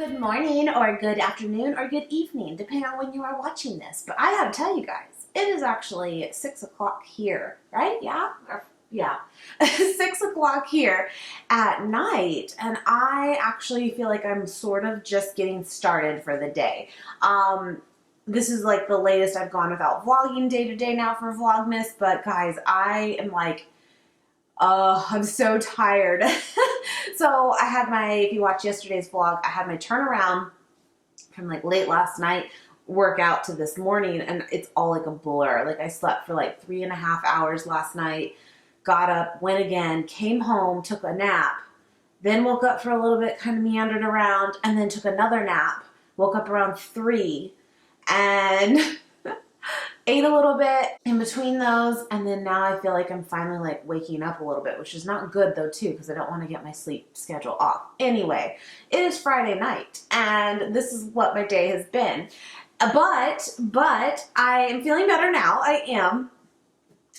Good morning or good afternoon or good evening, depending on when you are watching this. But I gotta tell you guys, it is actually 6 o'clock here, right? Yeah. 6 o'clock here at night, and I actually feel like I'm sort of just getting started for the day. This is like the latest I've gone without vlogging day to day now for Vlogmas, but guys, I am like, I'm so tired. So I had if you watch yesterday's vlog, I had my turnaround from like late last night workout to this morning, and it's all like a blur. Like I slept for like 3.5 hours last night, got up, went again, came home, took a nap, then woke up for a little bit, kind of meandered around, and then took another nap, woke up around 3, and ate a little bit in between those, and then now I feel like I'm finally like waking up a little bit, which is not good though too, because I don't want to get my sleep schedule off. Anyway, it is Friday night, and this is what my day has been. But I am feeling better now. I am.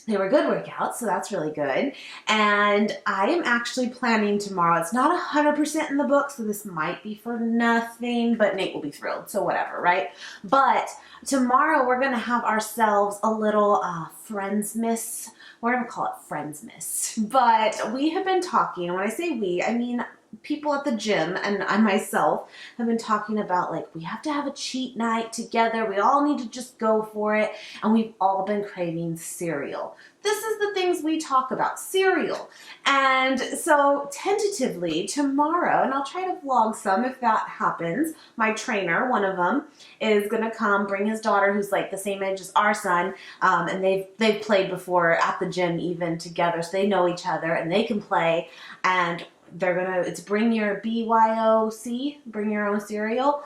They were good workouts, so that's really good. And I am actually planning tomorrow. It's not 100% in the book, so this might be for nothing, but Nate will be thrilled, so whatever, right? But tomorrow we're going to have ourselves a little Friendsmas. We're going to call it Friendsmas. But we have been talking, and when I say we, I mean people at the gym and I myself have been talking about, like, we have to have a cheat night together. We all need to just go for it. And we've all been craving cereal. This is the things we talk about, cereal. And so tentatively tomorrow, and I'll try to vlog some if that happens, my trainer, one of them, is going to come bring his daughter, who's like the same age as our son, and they've played before at the gym even together, so they know each other and they can play. And it's bring your BYOC, bring your own cereal.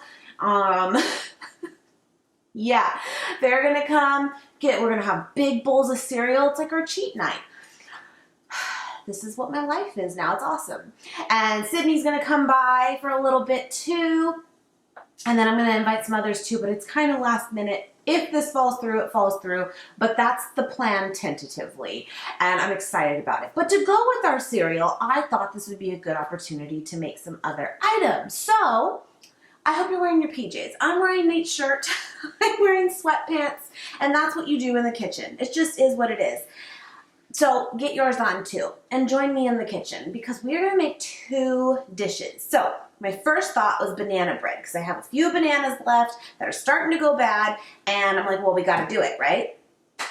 Yeah, they're gonna come we're gonna have big bowls of cereal. It's like our cheat night. This is what my life is now. It's awesome. And Sydney's gonna come by for a little bit too. And then I'm gonna invite some others too, but it's kind of last minute. If this falls through, it falls through, but that's the plan tentatively, and I'm excited about it. But to go with our cereal, I thought this would be a good opportunity to make some other items. So I hope you're wearing your PJs. I'm wearing Nate's shirt. I'm wearing sweatpants, and that's what you do in the kitchen. It just is what it is. So get yours on too, and join me in the kitchen, because we're gonna make 2 dishes. So my first thought was banana bread, because I have a few bananas left that are starting to go bad, and I'm like, well, we gotta do it, right?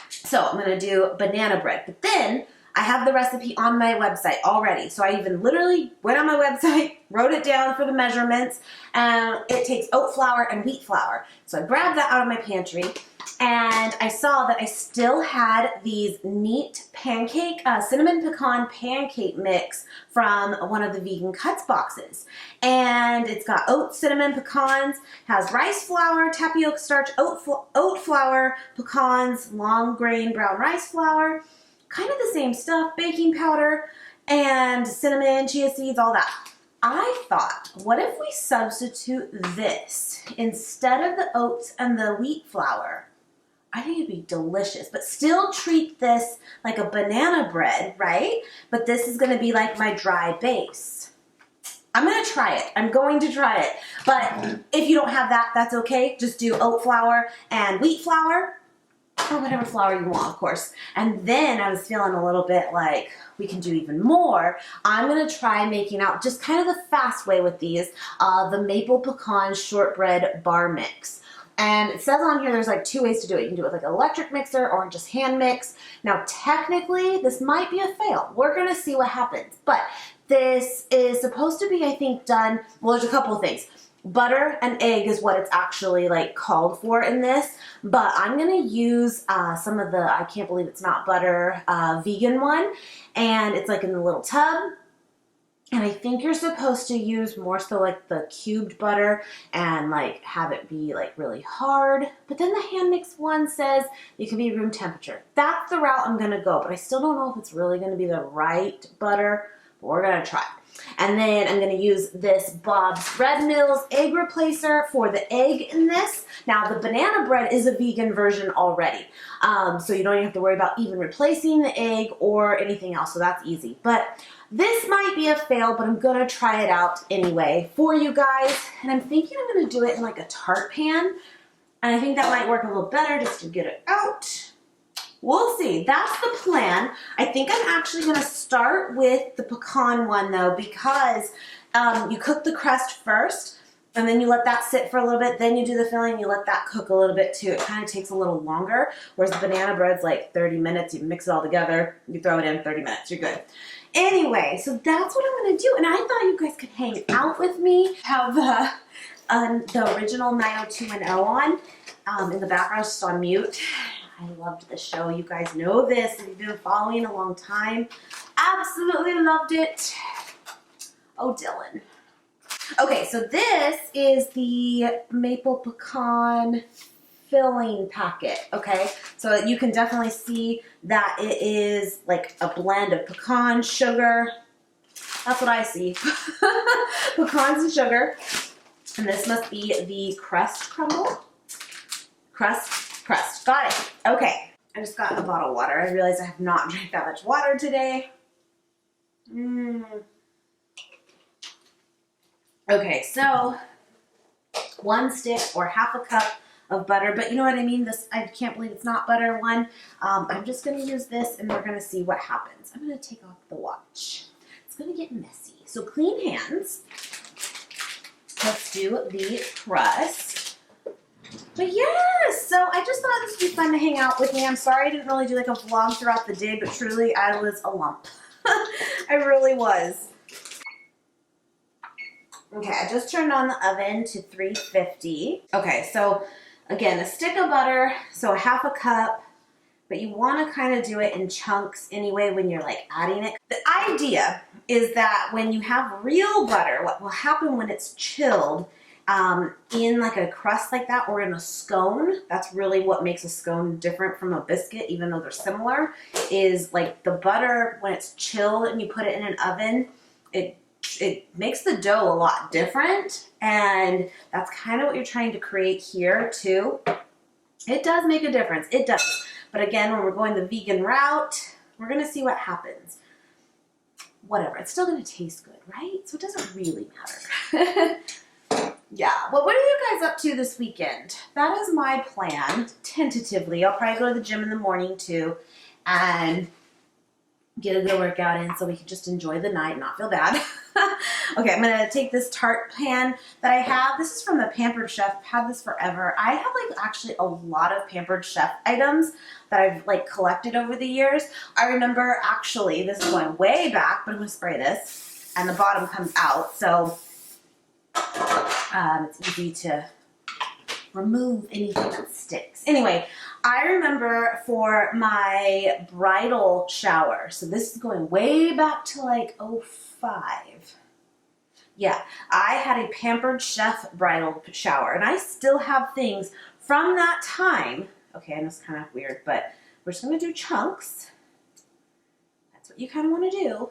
So I'm gonna do banana bread, but then I have the recipe on my website already. So I even literally went on my website, wrote it down for the measurements, and it takes oat flour and wheat flour. So I grabbed that out of my pantry, and I saw that I still had these neat pancake, cinnamon pecan pancake mix from one of the Vegan Cuts boxes. And it's got oats, cinnamon, pecans, has rice flour, tapioca starch, oat flour, pecans, long grain brown rice flour, kind of the same stuff, baking powder, and cinnamon, chia seeds, all that. I thought, what if we substitute this instead of the oats and the wheat flour? I think it'd be delicious, but still treat this like a banana bread, right? But this is going to be like my dry base. I'm going to try it. I'm going to try it. But if you don't have that, that's okay. Just do oat flour and wheat flour, or whatever flour you want, of course. And then I was feeling a little bit like we can do even more. I'm going to try making out just kind of the fast way with these, the maple pecan shortbread bar mix. And it says on here there's like 2 ways to do it. You can do it with like an electric mixer or just hand mix. Now technically this might be a fail. We're going to see what happens. But this is supposed to be, I think, done, well, there's a couple of things. Butter and egg is what it's actually like called for in this, but I'm going to use some of the, I can't believe it's not butter, vegan one, and it's like in the little tub. And I think you're supposed to use more so like the cubed butter and like have it be like really hard. But then the hand mix one says it can be room temperature. That's the route I'm going to go, but I still don't know if it's really going to be the right butter, but we're going to try. And then I'm going to use this Bob's Red Mills egg replacer for the egg in this. Now the banana bread is a vegan version already, so you don't even have to worry about even replacing the egg or anything else, so that's easy. But this might be a fail, but I'm going to try it out anyway for you guys. And I'm thinking I'm going to do it in like a tart pan, and I think that might work a little better just to get it out. We'll see. That's the plan. I think I'm actually going to start with the pecan one though, because you cook the crust first and then you let that sit for a little bit. Then you do the filling and you let that cook a little bit too. It kind of takes a little longer, whereas the banana bread's like 30 minutes. You mix it all together, you throw it in 30 minutes, you're good. Anyway, so that's what I'm going to do. And I thought you guys could hang out with me, have the original 90210 on in the background, just on mute. I loved the show. You guys know this. If you've been following a long time, absolutely loved it. Oh, Dylan. Okay, so this is the maple pecan filling packet, okay? So you can definitely see that it is like a blend of pecan, sugar. That's what I see. Pecans and sugar. And this must be the crust crumble. Crust. Got it. Okay. I just got a bottle of water. I realized I have not drank that much water today. Okay, so 1 stick or half a cup of butter, but you know what I mean? This, I can't believe it's not butter one. I'm just going to use this and we're going to see what happens. I'm going to take off the watch. It's going to get messy. So clean hands. Let's do the crust. But yes, so I just thought this would be fun to hang out with me. I'm sorry I didn't really do like a vlog throughout the day, but truly I was a lump. I really was. Okay, I just turned on the oven to 350. Okay, so again, a stick of butter, so a half a cup, but you want to kind of do it in chunks anyway when you're like adding it. The idea is that when you have real butter, what will happen when it's chilled in like a crust like that or in a scone, that's really what makes a scone different from a biscuit, even though they're similar, is like the butter, when it's chilled and you put it in an oven, it makes the dough a lot different, and that's kind of what you're trying to create here too. It does make a difference, it does. But again, when we're going the vegan route, we're gonna see what happens. Whatever, it's still gonna taste good, right? So it doesn't really matter. Yeah, well, what are you guys up to this weekend? That is my plan, tentatively. I'll probably go to the gym in the morning too and get a good workout in so we can just enjoy the night and not feel bad. Okay, I'm going to take this tart pan that I have. This is from the Pampered Chef. I've had this forever. I have like actually a lot of Pampered Chef items that I've like collected over the years. I remember actually, this is going way back, but I'm going to spray this and the bottom comes out. So it's easy to remove anything that sticks. Anyway, I remember for my bridal shower, so this is going way back to like 05. Yeah, I had a Pampered Chef bridal shower, and I still have things from that time. Okay, I know it's kind of weird, but we're just going to do chunks. That's what you kind of want to do.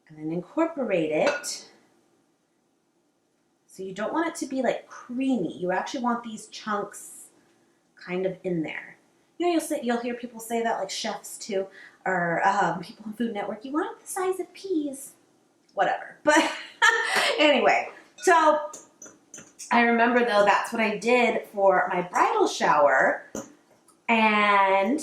And then incorporate it. So you don't want it to be like creamy. You actually want these chunks kind of in there. You know, you'll hear people say that, like chefs too, or people on Food Network. You want it the size of peas. Whatever. But anyway, so I remember though that's what I did for my bridal shower, and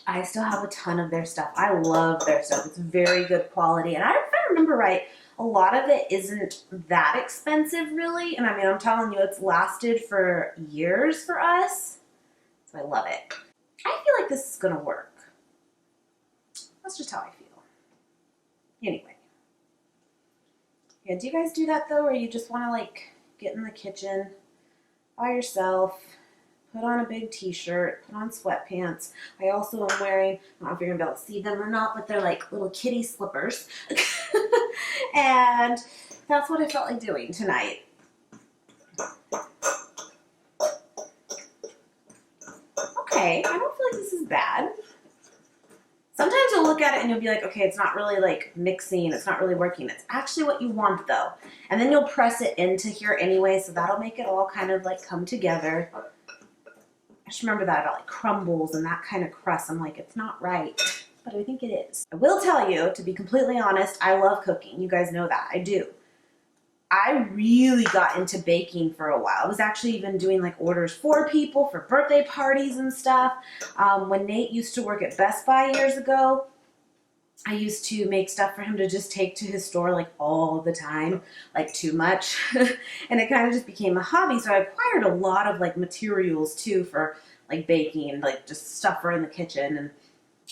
I still have a ton of their stuff. I love their stuff. It's very good quality, and if I remember right, a lot of it isn't that expensive really, and I mean, I'm telling you, it's lasted for years for us, so I love it. I feel like this is gonna work. That's just how I feel. Anyway. Yeah, do you guys do that though, or you just want to like get in the kitchen by yourself, put on a big t-shirt, put on sweatpants. I also am wearing, I don't know if you're gonna be able to see them or not, but they're like little kitty slippers. And that's what I felt like doing tonight. Okay, I don't feel like this is bad. Sometimes you'll look at it and you'll be like, okay, it's not really like mixing, it's not really working. It's actually what you want though. And then you'll press it into here anyway, so that'll make it all kind of like come together. I just remember that about like crumbles and that kind of crust. I'm like, it's not right, but I think it is. I will tell you, to be completely honest, I love cooking. You guys know that, I do. I really got into baking for a while. I was actually even doing like orders for people for birthday parties and stuff. When Nate used to work at Best Buy years ago, I used to make stuff for him to just take to his store like all the time, like too much. And it kind of just became a hobby. So I acquired a lot of like materials too for like baking, like just stuff for in the kitchen and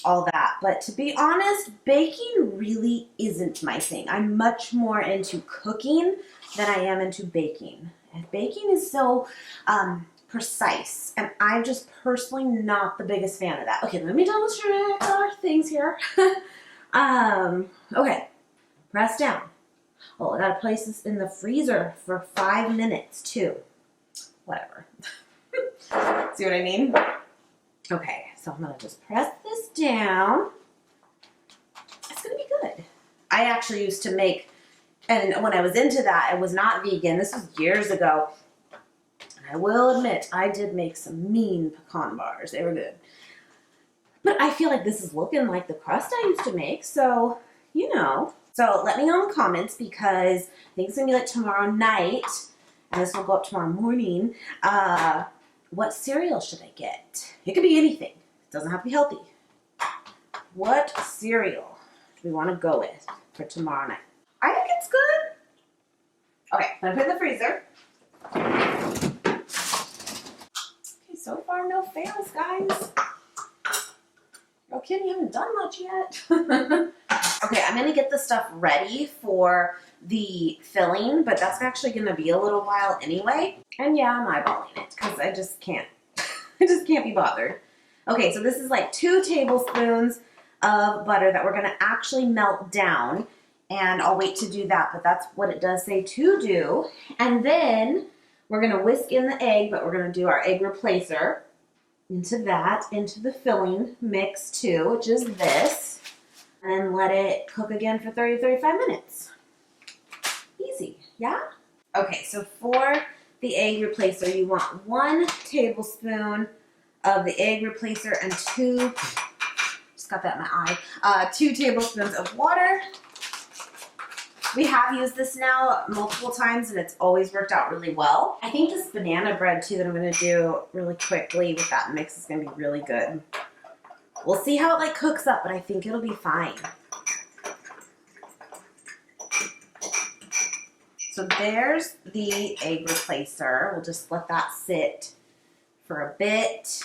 all that. But to be honest, baking really isn't my thing. I'm much more into cooking than I am into baking. And baking is so precise, and I'm just personally not the biggest fan of that. Okay, let me double check our things here. Okay, press down. Oh, I gotta place this in the freezer for 5 minutes too. Whatever. See what I mean? Okay, so I'm gonna just press this down. It's gonna be good. I actually used to make, and when I was into that, I was not vegan. This was years ago. And I will admit, I did make some mean pecan bars. They were good. But I feel like this is looking like the crust I used to make, so, you know. So let me know in the comments, because I think it's gonna be like tomorrow night, and this will go up tomorrow morning. What cereal should I get? It could be anything. It doesn't have to be healthy. What cereal do we want to go with for tomorrow night? I think it's good. Okay, I'm gonna put it in the freezer. Okay, so far no fails, guys. No kidding, you haven't done much yet. Okay, I'm gonna get the stuff ready for the filling, but that's actually gonna be a little while anyway. And yeah, I'm eyeballing it because I just can't, I just can't be bothered. Okay, so this is like 2 tablespoons of butter that we're gonna actually melt down, and I'll wait to do that, but that's what it does say to do. And then we're gonna whisk in the egg, but we're gonna do our egg replacer into that, into the filling mix too, which is this, and then let it cook again for 30 to 35 minutes. Easy, yeah? Okay, so for the egg replacer, you want 1 tablespoon of the egg replacer and 2, just got that in my eye, 2 tablespoons of water. We have used this now multiple times and it's always worked out really well. I think this banana bread too that I'm gonna do really quickly with that mix is gonna be really good. We'll see how it like cooks up, but I think it'll be fine. So there's the egg replacer. We'll just let that sit for a bit.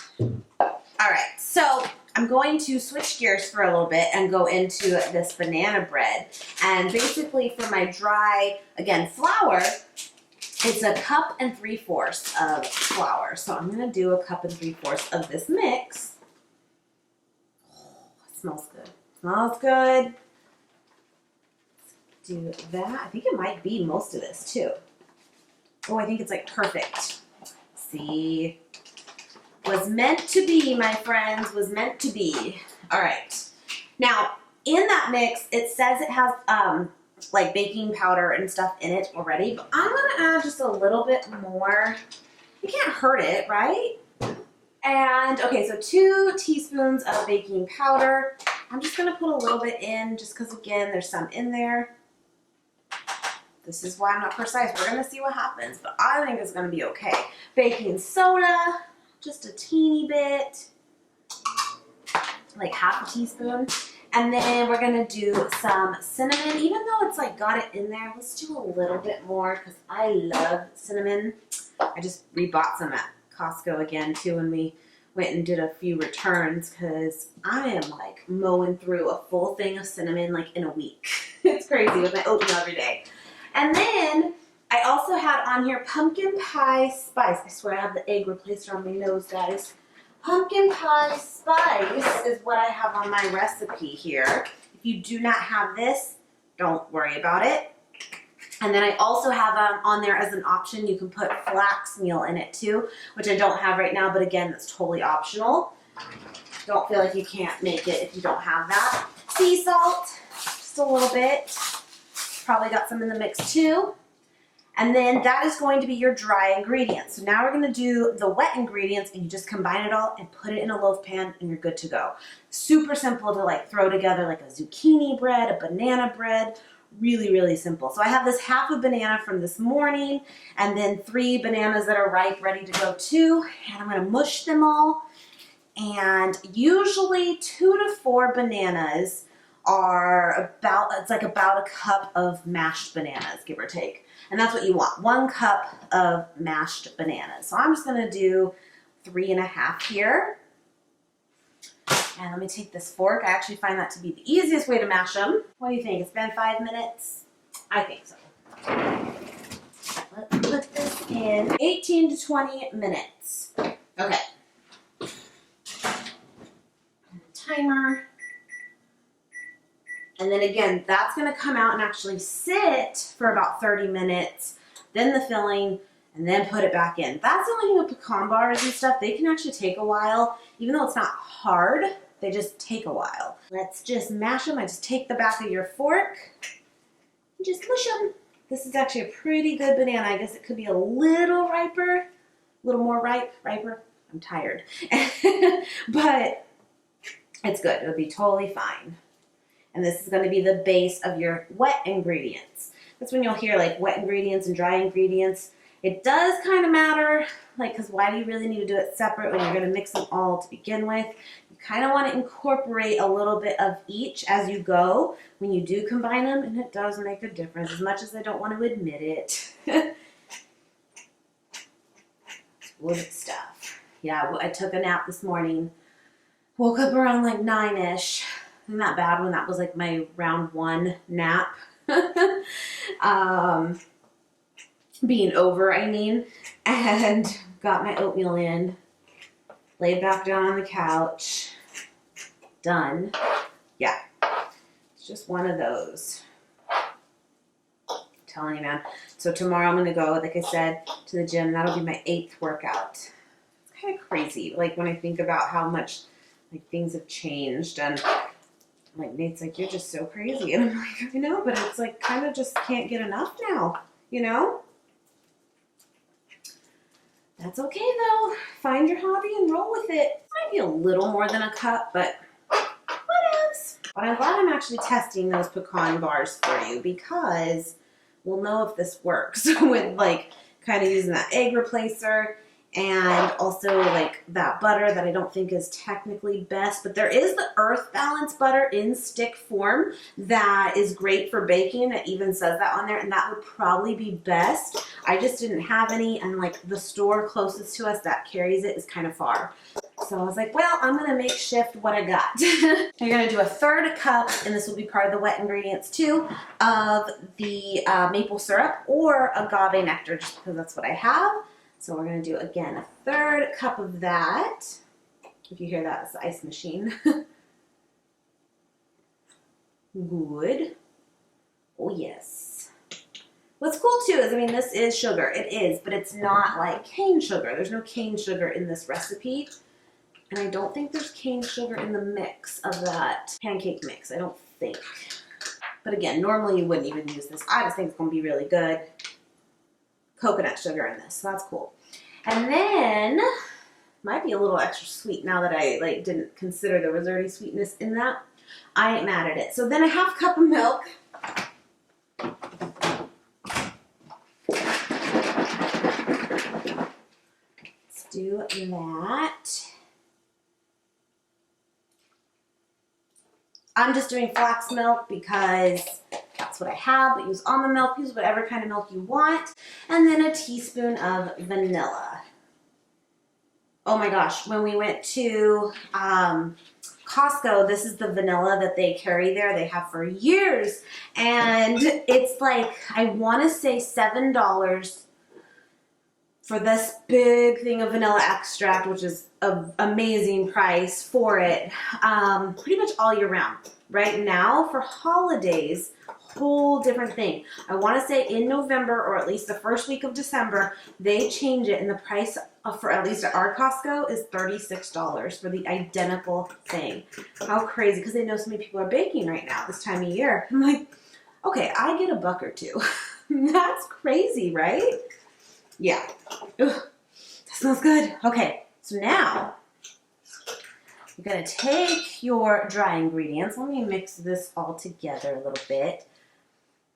All right, so I'm going to switch gears for a little bit and go into this banana bread. And basically for my dry, again, flour, it's 1 3/4 cups of flour. So I'm gonna do 1 3/4 cups of this mix. Oh, it smells good. Smells good. Do that. I think it might be most of this too. Oh, I think it's like perfect. See, was meant to be, my friends, was meant to be. All right. Now, in that mix, it says it has like baking powder and stuff in it already, but I'm gonna add just a little bit more. You can't hurt it, right? And okay, so 2 teaspoons of baking powder. I'm just gonna put a little bit in just because again, there's some in there. This is why I'm not precise. We're gonna see what happens, but I think it's gonna be okay. Baking soda, just a teeny bit, like 1/2 teaspoon. And then we're gonna do some cinnamon. Even though it's like got it in there, let's do a little bit more because I love cinnamon. I just rebought some at Costco again too when we went and did a few returns because I am like mowing through a full thing of cinnamon like in a week. It's crazy with my oatmeal every day. And then I also had on here pumpkin pie spice. I swear I have the egg replacer on my nose, guys. Pumpkin pie spice is what I have on my recipe here. If you do not have this, don't worry about it. And then I also have on there as an option, you can put flax meal in it too, which I don't have right now, but again, that's totally optional. don't feel like you can't make it if you don't have that. Sea salt, just a little bit. Probably got some in the mix too. And then that is going to be your dry ingredients. So now we're going to do the wet ingredients, and you just combine it all and put it in a loaf pan and you're good to go. Super simple to like throw together, like a zucchini bread, a banana bread. Really, really simple. So I have this half a banana from this morning and then 3 bananas that are ripe, ready to go too. And I'm going to mush them all. And usually 2 to 4 bananas are it's like about a cup of mashed bananas, give or take. And that's what you want, 1 cup of mashed bananas. So I'm just gonna do 3.5 here. And let me take this fork. I actually find that to be the easiest way to mash them. What do you think? It's been 5 minutes? I think so. Let's put this in 18 to 20 minutes. Okay. Timer. And then again, that's going to come out and actually sit for about 30 minutes, then the filling, and then put it back in. That's the only thing with pecan bars and stuff. They can actually take a while. Even though it's not hard, they just take a while. Let's just mash them. I just take the back of your fork and just mush them. This is actually a pretty good banana. I guess it could be a little riper, a little more riper. I'm tired. But it's good. It'll be totally fine. And this is going to be the base of your wet ingredients. That's when you'll hear like wet ingredients and dry ingredients. It does kind of matter, like, because why do you really need to do it separate when you're going to mix them all to begin with? You kind of want to incorporate a little bit of each as you go when you do combine them, and it does make a difference, as much as I don't want to admit it. Good stuff. Yeah, I took a nap this morning. Woke up around like 9-ish. Isn't that bad when that was like my round 1 nap? Being over, I mean. And got my oatmeal in. Laid back down on the couch. Done. Yeah. It's just one of those. I'm telling you, man. So tomorrow I'm going to go, like I said, to the gym. That'll be my 8th workout. It's kind of crazy. Like when I think about how much like things have changed, and like Nate's like, you're just so crazy. And I'm like, I know, but it's like kind of just can't get enough now, you know? That's okay though. Find your hobby and roll with it. Might be a little more than a cup, but whatevs. But I'm glad I'm actually testing those pecan bars for you, because we'll know if this works with like kind of using that egg replacer. And also like that butter that I don't think is technically best, but there is the Earth Balance butter in stick form that is great for baking. It even says that on there, and that would probably be best. I just didn't have any, and like the store closest to us that carries it is kind of far. So I was like, well, I'm going to makeshift what I got. You're going to do a 1/3 cup, and this will be part of the wet ingredients too, of the maple syrup or agave nectar, just because that's what I have. So we're going to do, again, a 1/3 cup of that. If you hear that, it's the ice machine. Good. Oh, yes. What's cool, too, is, I mean, this is sugar. It is, but it's not like cane sugar. There's no cane sugar in this recipe. And I don't think there's cane sugar in the mix of that pancake mix. I don't think. But again, normally you wouldn't even use this. I just think it's going to be really good. Coconut sugar in this, so that's cool. And then might be a little extra sweet now that I like didn't consider there was already sweetness in that. I ain't mad at it. So then a 1/2 cup of milk. Let's do that. I'm just doing flax milk because that's what I have, but use almond milk, use whatever kind of milk you want. And then a teaspoon of vanilla. Oh my gosh, when we went to Costco, this is the vanilla that they carry there. They have for years. And it's like, I want to say $7 for this big thing of vanilla extract, which is an amazing price for it, pretty much all year round. Right now, for holidays, whole different thing. I want to say in November, or at least the first week of December, they change it, and the price for at least at our Costco is $36 for the identical thing. How crazy, because they know so many people are baking right now this time of year. I'm like, okay, I get $1 or $2. That's crazy, right? Yeah. Ugh, that smells good. Okay, so now you're going to take your dry ingredients. Let me mix this all together a little bit.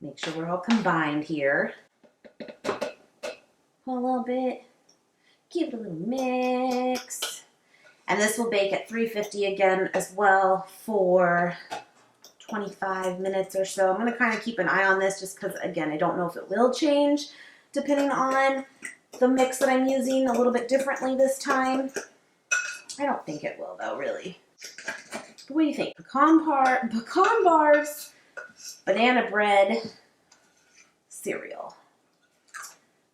Make sure we're all combined here. Pull a little bit. Give it a little mix. And this will bake at 350 again as well for 25 minutes or so. I'm going to kind of keep an eye on this just because, again, I don't know if it will change depending on the mix that I'm using a little bit differently this time. I don't think it will, though, really. But what do you think? Pecan bars, banana bread, cereal.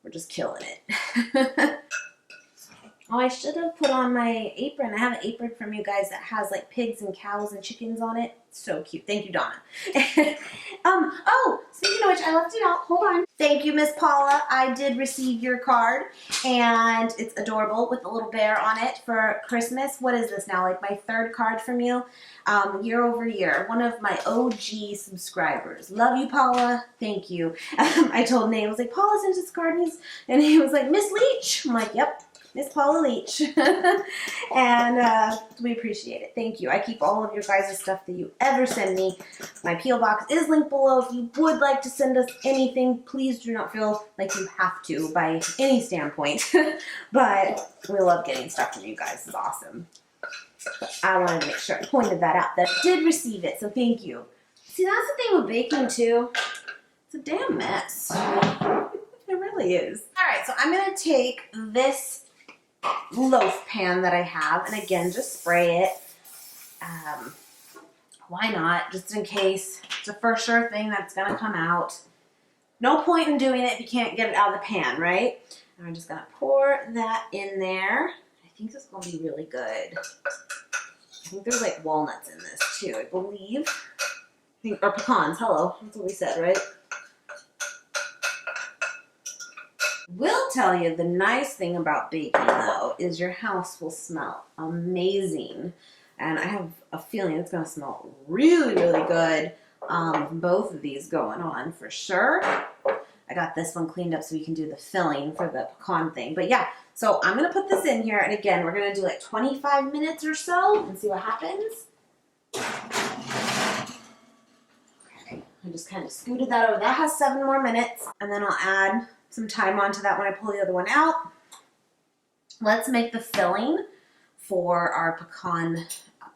We're just killing it. Oh, I should have put on my apron. I have an apron from you guys that has like pigs and cows and chickens on it. So cute. Thank you, Donna. Oh, speaking of which, I left it out. Hold on. Thank you, Miss Paula. I did receive your card, and it's adorable with a little bear on it for Christmas. What is this now? Like my 3rd card from you, year over year. One of my OG subscribers. Love you, Paula. Thank you. I told Nate, I was like, Paula sent this card, and he was like, Miss Leach. I'm like, yep. Miss Paula Leach. And we appreciate it. Thank you. I keep all of your guys' stuff that you ever send me. My P.O. box is linked below. If you would like to send us anything, please do not feel like you have to by any standpoint. But we love getting stuff from you guys. It's awesome. But I wanted to make sure I pointed that out, that I did receive it, so thank you. See, that's the thing with baking, too. It's a damn mess. It really is. All right, so I'm going to take this loaf pan that I have, and again, just spray it. Why not? Just in case. It's a for sure thing that's gonna come out. No point in doing it if you can't get it out of the pan, right? And I'm just gonna pour that in there. I think this is gonna be really good. I think there's like walnuts in this too, I believe. Or pecans, hello. That's what we said, right? Will tell you the nice thing about baking, though, is your house will smell amazing. And I have a feeling it's going to smell really, really good. Both of these going on for sure. I got this one cleaned up so we can do the filling for the pecan thing. But yeah, so I'm going to put this in here. And again, we're going to do like 25 minutes or so and see what happens. Okay, I just kind of scooted that over. That has 7 more minutes. And then I'll add some time onto that when I pull the other one out. Let's make the filling for our pecan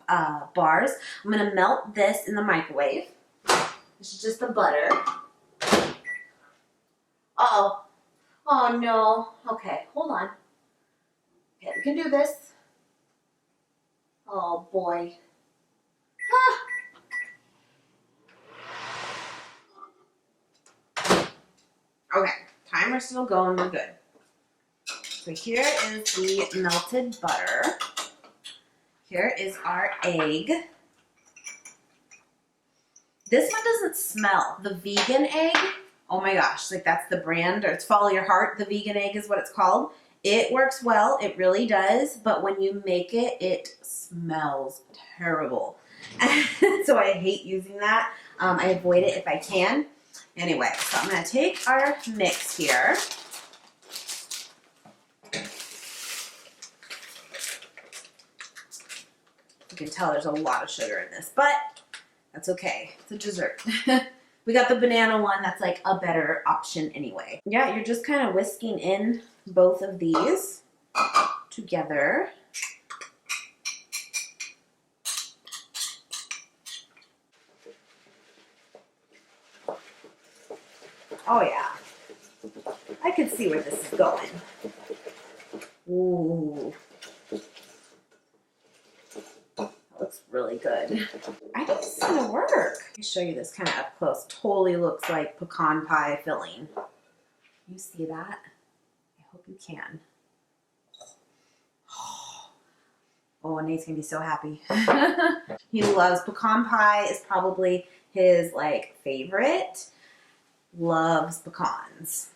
bars. I'm going to melt this in the microwave. This is just the butter. Uh-oh. Oh, no. Okay, hold on. Okay, we can do this. Oh, boy. Ah. Okay. Timer's still going, we're good. So here is the melted butter. Here is our egg. This one doesn't smell. The vegan egg, oh my gosh, like that's the brand, or it's Follow Your Heart. The vegan egg is what it's called. It works well, it really does, but when you make it, it smells terrible. So I hate using that. I avoid it if I can. Anyway, so I'm going to take our mix here. You can tell there's a lot of sugar in this, but that's okay. It's a dessert. We got the banana one that's like a better option anyway. Yeah, you're just kind of whisking in both of these together. Oh yeah, I can see where this is going. Ooh, that looks really good. I think this is gonna work. Let me show you this kind of up close. Totally looks like pecan pie filling. You see that? I hope you can. Oh, Nate's gonna be so happy. He loves pecan pie. Is probably his like favorite. Loves pecans.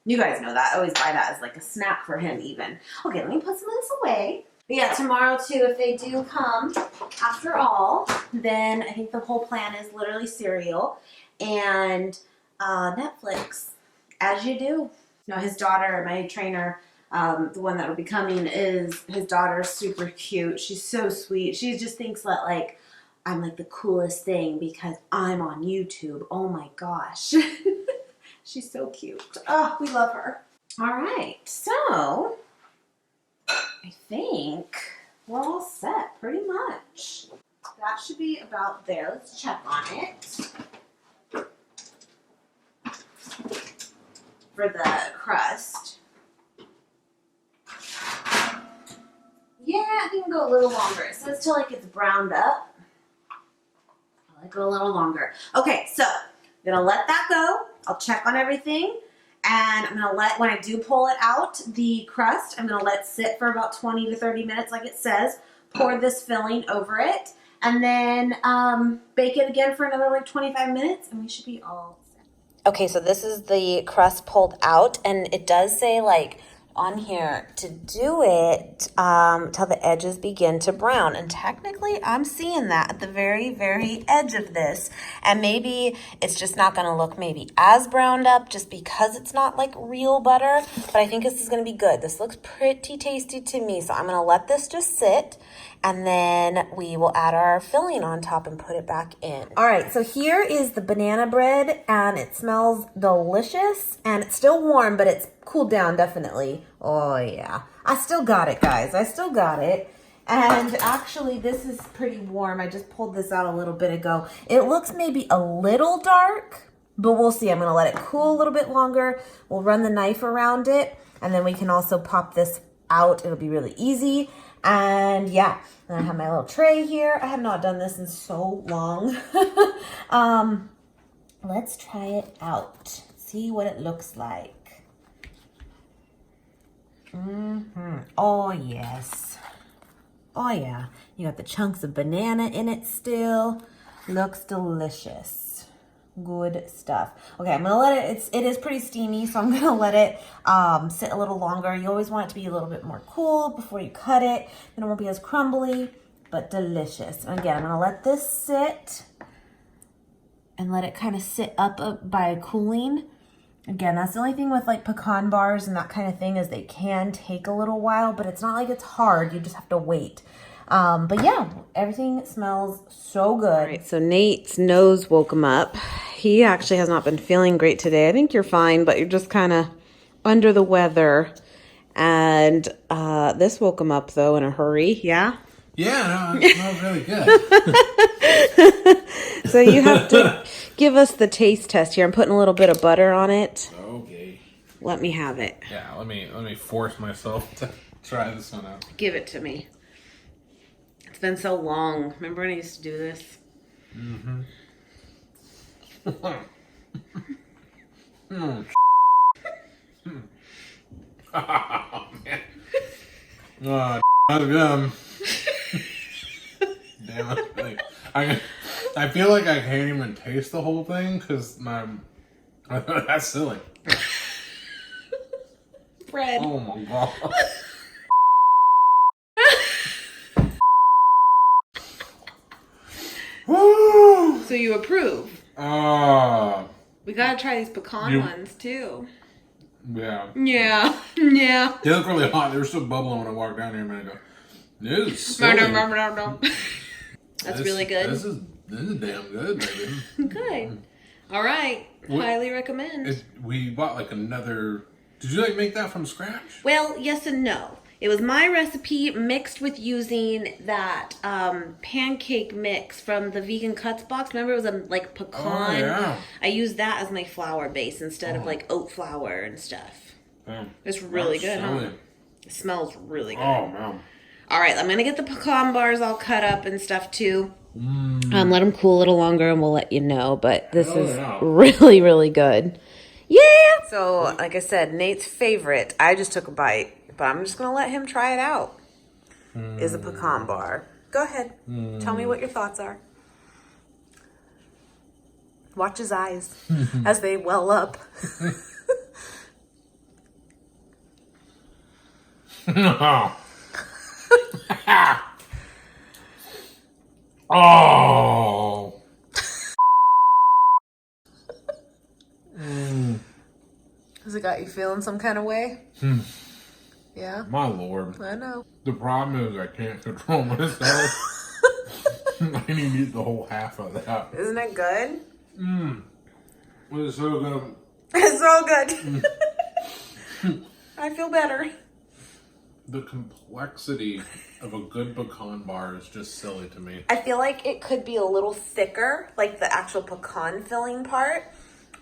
You guys know that. I always buy that as like a snack for him even. Okay, let me put some of this away. But yeah, tomorrow too, if they do come, after all, then I think the whole plan is literally cereal and Netflix, as you do. You know, his daughter, my trainer, the one that will be coming, is his daughter's super cute. She's so sweet. She just thinks that like I'm like the coolest thing because I'm on YouTube. Oh my gosh. She's so cute. Oh, we love her. All right, so I think we're all set pretty much. That should be about there. Let's check on it. For the crust. Yeah, I think we'll go a little longer. It says till like it's browned up. I'll let it go a little longer. Okay, so I'm gonna let that go. I'll check on everything. And I'm gonna let, when I do pull it out, the crust, I'm gonna let sit for about 20 to 30 minutes like it says. Pour this filling over it. And then bake it again for another like 25 minutes and we should be all set. Okay, so this is the crust pulled out and it does say like on here to do it till the edges begin to brown. And technically I'm seeing that at the very, very edge of this. And maybe it's just not gonna look maybe as browned up just because it's not like real butter, but I think this is gonna be good. This looks pretty tasty to me. So I'm gonna let this just sit and then we will add our filling on top and put it back in. All right, so here is the banana bread and it smells delicious and it's still warm, but it's cooled down definitely. Oh yeah, I still got it, guys. I still got it. And actually this is pretty warm. I just pulled this out a little bit ago. It looks maybe a little dark, but we'll see. I'm gonna let it cool a little bit longer. We'll run the knife around it and then we can also pop this out. It'll be really easy. And yeah, then I have my little tray here. I have not done this in so long. Let's try it out. See what it looks like. Oh yes. Oh yeah. You got the chunks of banana in it still. Looks delicious. Good stuff. Okay, I'm gonna let it, it is pretty steamy, so I'm gonna let it sit a little longer. You always want it to be a little bit more cool before you cut it. Then it won't be as crumbly, but delicious. And again, I'm gonna let this sit and let it kind of sit up by cooling. Again, that's the only thing with like pecan bars and that kind of thing is they can take a little while, but it's not like it's hard. You just have to wait. But yeah, everything smells so good. All right, so Nate's nose woke him up. He actually has not been feeling great today. I think you're fine, but you're just kind of under the weather. And this woke him up though in a hurry. Yeah? Yeah, no, it smells really good. So you have to give us the taste test here. I'm putting a little bit of butter on it. Okay. Let me have it. Yeah, let me force myself to try this one out. Give it to me. It's been so long. Remember when I used to do this? Mm-hmm. Oh, man. Oh, that's gum. Damn it. I feel like I can't even taste the whole thing because that's silly. Bread. Oh my god. So you approve? We gotta try these pecan ones too. Yeah. Yeah. Yeah. They look really hot. They were still bubbling when I walked down here a minute ago. This is silly. No. That's really good. This is damn good, baby. Good. All right. Highly recommend. We bought like another. Did you like make that from scratch? Well, yes and no. It was my recipe mixed with using that pancake mix from the Vegan Cuts box. Remember, it was a like pecan. Oh, yeah. I used that as my flour base instead of like oat flour and stuff. It's really good, huh? It smells really good. Oh, man. All right, I'm going to get the pecan bars all cut up and stuff too. Let them cool a little longer and we'll let you know. But this is really, really good. Yeah! So, like I said, Nate's favorite. I just took a bite, but I'm just going to let him try it out. is a pecan bar. Go ahead. Tell me what your thoughts are. Watch his eyes as they well up. Oh. Has it got you feeling some kind of way? Yeah? My lord. I know. The problem is I can't control myself. I need to eat the whole half of that. Isn't it good? It's so good. It's so good. I feel better. The complexity of a good pecan bar is just silly to me. I feel like it could be a little thicker, like the actual pecan filling part.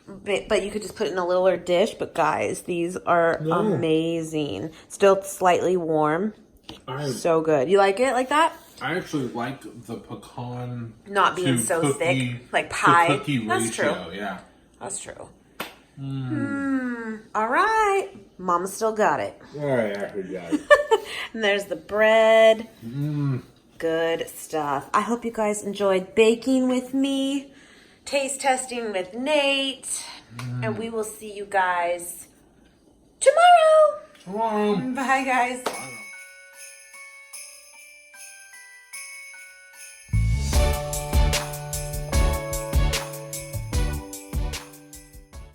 But you could just put it in a littler dish. But guys, these are amazing. Still slightly warm. So good. You like it like that? I actually like the pecan Not being so cookie, thick, like pie. to cookie That's ratio, true. yeah. That's true. All right. Mama still got it. All right, I heard that. And there's the bread. Good stuff. I hope you guys enjoyed baking with me, taste testing with Nate, and we will see you guys tomorrow. Bye, guys.